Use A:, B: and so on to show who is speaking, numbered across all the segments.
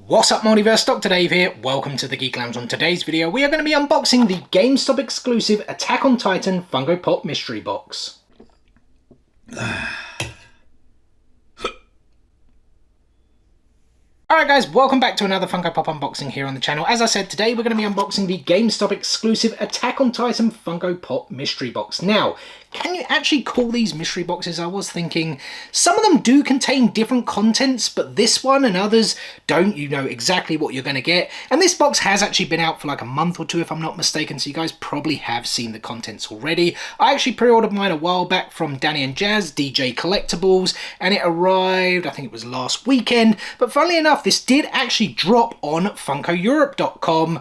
A: What's up, Multiverse? Dr. Dave here. Welcome to the Geek Lounge. On today's video, we are going to be unboxing the Gamestop exclusive Attack on Titan Funko Pop mystery box. Alright guys, welcome back to another Funko Pop unboxing here on the channel. As I said, today we're going to be unboxing the Gamestop exclusive Attack on Titan Funko Pop mystery box. Now, can you actually call these mystery boxes? I was thinking some of them do contain different contents, but this one and others don't. You know exactly what you're going to get. And this box has actually been out for like a month or two if I'm not mistaken, so you guys probably have seen the contents already. I actually pre-ordered mine a while back from Danny and Jazz, DJ Collectibles, and it arrived, I think it was last weekend. But funnily enough, this did actually drop on FunkoEurope.com.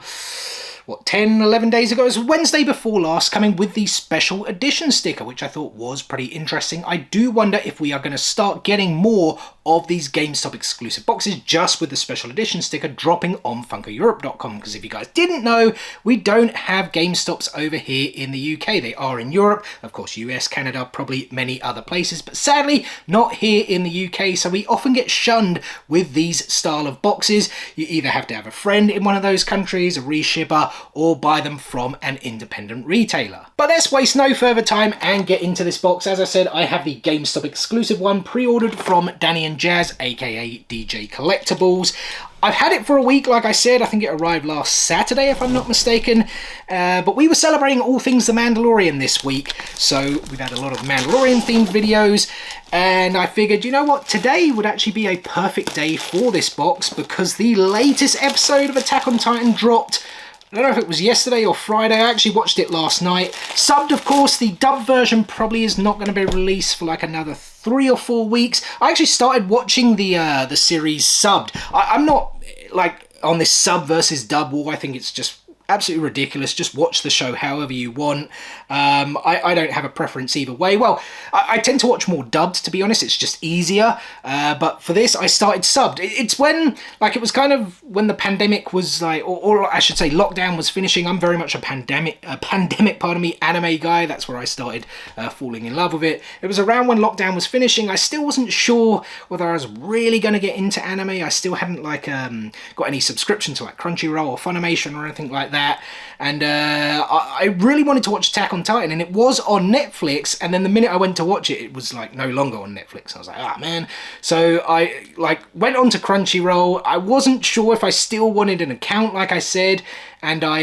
A: What, 10, 11 days ago? It was Wednesday before last, coming with the special edition sticker, which I thought was pretty interesting. I do wonder if we are going to start getting more of these GameStop exclusive boxes just with the special edition sticker dropping on FunkoEurope.com, because if you guys didn't know, we don't have GameStops over here in the UK. They are in Europe, of course US, Canada, probably many other places, but sadly not here in the UK, so we often get shunned with these style of boxes. You either have to have a friend in one of those countries, a reshipper, or buy them from an independent retailer. But let's waste no further time and get into this box. As I said, I have the GameStop exclusive one pre-ordered from Danny and Jazz, aka DJ Collectibles. I've had it for a week, like I said. I think it arrived last Saturday, if I'm not mistaken. But we were celebrating all things The Mandalorian this week, so we've had a lot of Mandalorian-themed videos, and I figured, you know what, today would actually be a perfect day for this box, because the latest episode of Attack on Titan dropped. I don't know if it was yesterday or Friday. I actually watched it last night. Subbed, of course. The dubbed version probably is not going to be released for like another 3 or 4 weeks. I actually started watching the series subbed. I'm not like on this sub versus dub war. I think it's just absolutely ridiculous. Just watch the show however you want. I don't have a preference either way. Well, I tend to watch more dubbed, to be honest. It's just easier. But for this, I started subbed. It's when, like, it was kind of when the pandemic was like, or I should say lockdown was finishing. I'm very much a pandemic, anime guy. That's where I started falling in love with it. It was around when lockdown was finishing. I still wasn't sure whether I was really going to get into anime. I still hadn't like got any subscription to like Crunchyroll or Funimation or anything like that. And I really wanted to watch Attack on Titan, and it was on Netflix, and then the minute I went to watch it, it was like no longer on Netflix. I was like, ah, man. So I like went on to Crunchyroll. I wasn't sure if I still wanted an account, like I said, and I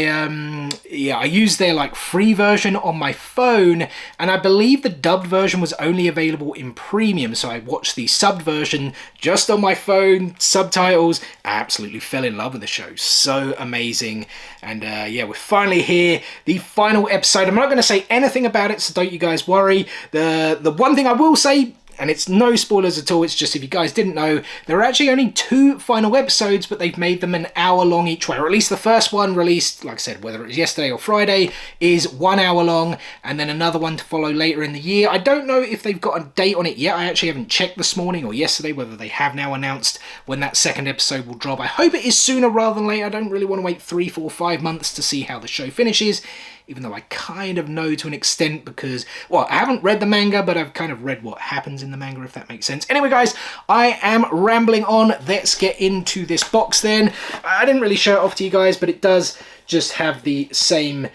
A: used their like free version on my phone, and I believe the dubbed version was only available in premium, so I watched the subbed version just on my phone, subtitles. I absolutely fell in love with the show. So amazing. And yeah, we're finally here, the final episode. I'm not going to say anything about it, so don't you guys worry. The one thing I will say, and it's no spoilers at all, it's just if you guys didn't know, there are actually only 2 final episodes, but they've made them an hour long each way, or at least the first one released, like I said, whether it was yesterday or Friday, is 1 hour long, and then another one to follow later in the year. I don't know if they've got a date on it yet. I actually haven't checked this morning or yesterday whether they have now announced when that second episode will drop. I hope it is sooner rather than later. I don't really want to wait 3, 4, 5 months to see how the show finishes, even though I kind of know to an extent because, well, I haven't read the manga, but I've kind of read what happens in the manga, if that makes sense. Anyway, guys, I am rambling on. Let's get into this box then. I didn't really show it off to you guys, but it does just have the same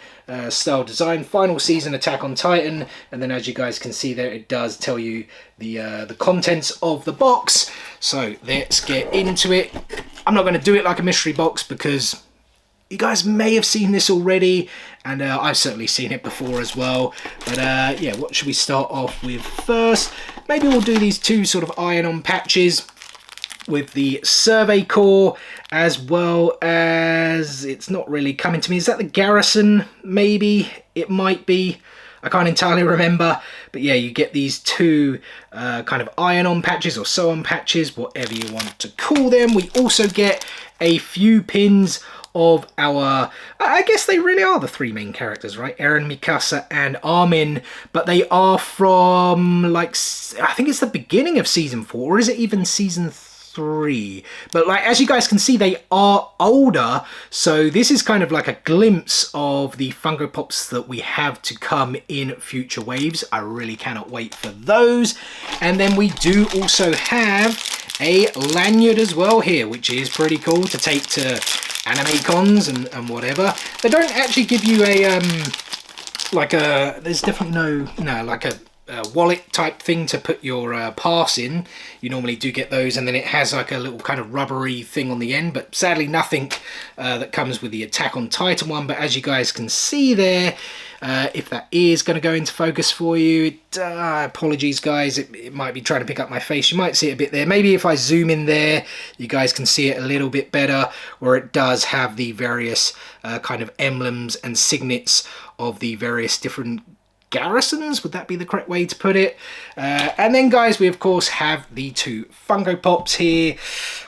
A: style design. Final season Attack on Titan, and then as you guys can see there, it does tell you the contents of the box. So let's get into it. I'm not going to do it like a mystery box because you guys may have seen this already, and I've certainly seen it before as well. But yeah, what should we start off with first? Maybe we'll do these 2 sort of iron-on patches with the Survey Corps, as well as, it's not really coming to me. Is that the Garrison? Maybe. It might be. I can't entirely remember. But yeah, you get these 2 kind of iron-on patches or sew-on patches, whatever you want to call them. We also get a few pins of our, I guess they really are the 3 main characters, right? Eren, Mikasa, and Armin, but they are from, like, I think it's the beginning of season 4, or is it even season 3? But like, as you guys can see, they are older, so this is kind of like a glimpse of the Funko Pops that we have to come in future waves. I really cannot wait for those. And then we do also have a lanyard as well here, which is pretty cool to take to anime cons and whatever. They don't actually give you a there's definitely no like a wallet type thing to put your pass in. You normally do get those, and then it has like a little kind of rubbery thing on the end, but sadly nothing that comes with the Attack on Titan one. But as you guys can see there, if that is going to go into focus for you, apologies guys, it might be trying to pick up my face. You might see it a bit there. Maybe if I zoom in there, you guys can see it a little bit better, where it does have the various kind of emblems and signets of the various different garrisons, would that be the correct way to put it? And then guys, we of course have the two Funko Pops here.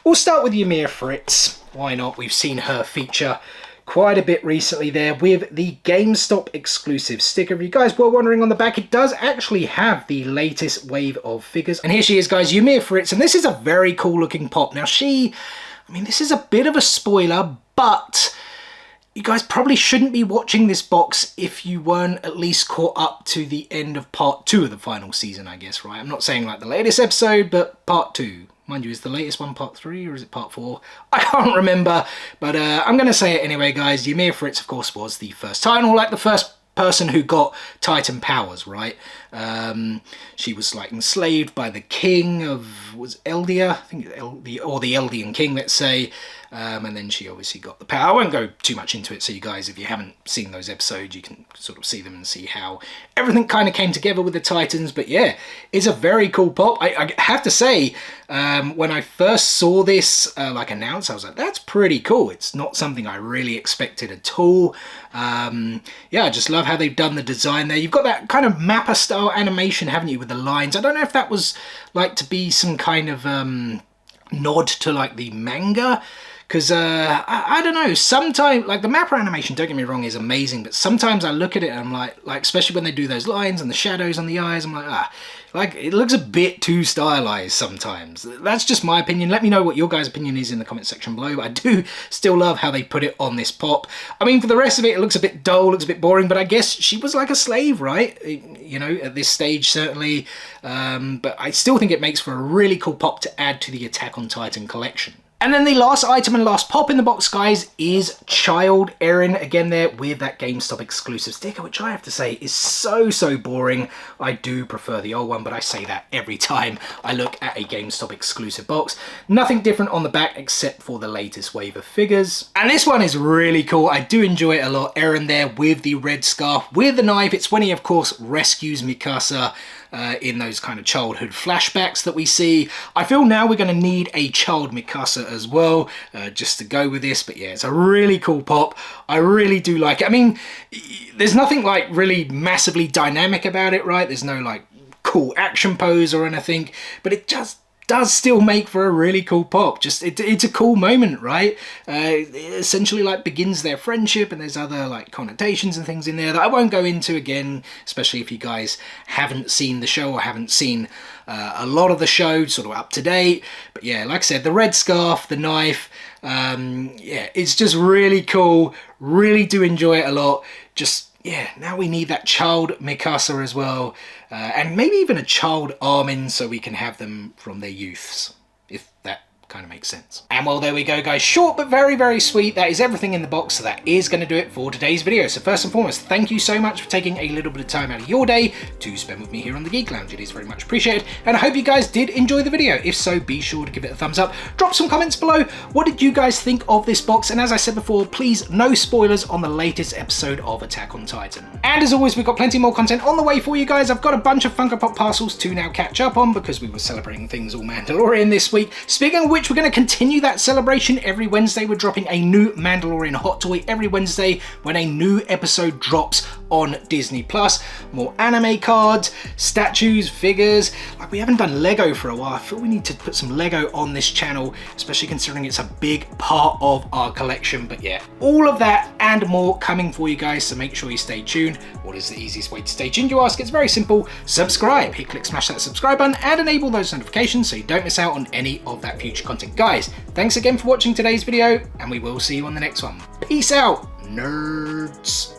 A: We'll start with Ymir Fritz, why not? We've seen her feature quite a bit recently there with the GameStop exclusive sticker. If you guys were wondering, on the back it does actually have the latest wave of figures, and here she is guys, Ymir Fritz, and this is a very cool looking pop. Now I mean this is a bit of a spoiler, but you guys probably shouldn't be watching this box if you weren't at least caught up to the end of part 2 of the final season, I guess, right? I'm not saying like the latest episode, but part 2. Mind you, is the latest one part 3 or is it part 4? I can't remember, but I'm going to say it anyway, guys. Ymir Fritz, of course, was the first Titan, or like the first person who got Titan powers, right? She was like enslaved by the king of, was Eldia? I think or the Eldian king, let's say. And then she obviously got the power. I won't go too much into it, so you guys, if you haven't seen those episodes, you can sort of see them and see how everything kind of came together with the Titans. But yeah, it's a very cool pop. I have to say, when I first saw this like announced, I was like, that's pretty cool. It's not something I really expected at all. Yeah, I just love how they've done the design there. You've got that kind of mapper style animation, haven't you, with the lines? I don't know if that was like to be some kind of nod to like the manga, because I don't know, sometimes like the mapper animation, don't get me wrong, is amazing, but sometimes I look at it and I'm like especially when they do those lines and the shadows on the eyes, I'm like it looks a bit too stylized sometimes. That's just my opinion. Let me know what your guys' opinion is in the comment section below, but I do still love how they put it on this pop. I mean, for the rest of it, it looks a bit dull, looks a bit boring, but I guess she was like a slave, right? You know, at this stage, certainly. But I still think it makes for a really cool pop to add to the Attack on Titan collection. And then the last item and last pop in the box, guys, is Child Eren, again there with that GameStop exclusive sticker, which I have to say is so boring. I do prefer the old one, but I say that every time I look at a GameStop exclusive box. Nothing different on the back except for the latest wave of figures. And this one is really cool. I do enjoy it a lot. Eren there with the red scarf, with the knife. It's when he, of course, rescues Mikasa in those kind of childhood flashbacks that we see. I feel now we're going to need a child Mikasa as well, just to go with this. But yeah, it's a really cool pop. I really do like it. I mean, there's nothing like really massively dynamic about it, right? There's no like cool action pose or anything, but it just does still make for a really cool pop. Just it's a cool moment, right? It essentially like begins their friendship, and there's other like connotations and things in there that I won't go into again, especially if you guys haven't seen the show or haven't seen a lot of the show sort of up to date. But yeah, like I said, the red scarf, the knife, yeah, it's just really cool. Really do enjoy it a lot. Just yeah, now we need that child Mikasa as well, and maybe even a child Armin, so we can have them from their youths, if that kind of makes sense. And well, there we go, guys. Short but very sweet. That is everything in the box, so that is going to do it for today's video. So first and foremost, thank you so much for taking a little bit of time out of your day to spend with me here on the Geek Lounge. It is very much appreciated, and I hope you guys did enjoy the video. If so, be sure to give it a thumbs up. Drop some comments below. What did you guys think of this box? And as I said before, please no spoilers on the latest episode of Attack on Titan. And as always, we've got plenty more content on the way for you guys. I've got a bunch of Funko Pop parcels to now catch up on, because we were celebrating things all Mandalorian this week. Speaking of which, we're going to continue that celebration every Wednesday. We're dropping a new Mandalorian hot toy every Wednesday when a new episode drops on Disney+. More anime cards, statues, figures. Like, we haven't done Lego for a while. I feel we need to put some Lego on this channel, especially considering it's a big part of our collection. But yeah, all of that and more coming for you guys, so make sure you stay tuned. What is the easiest way to stay tuned, you ask? It's very simple. Subscribe. Hit click, smash that subscribe button and enable those notifications so you don't miss out on any of that future content. Guys, thanks again for watching today's video, and we will see you on the next one. Peace out, nerds.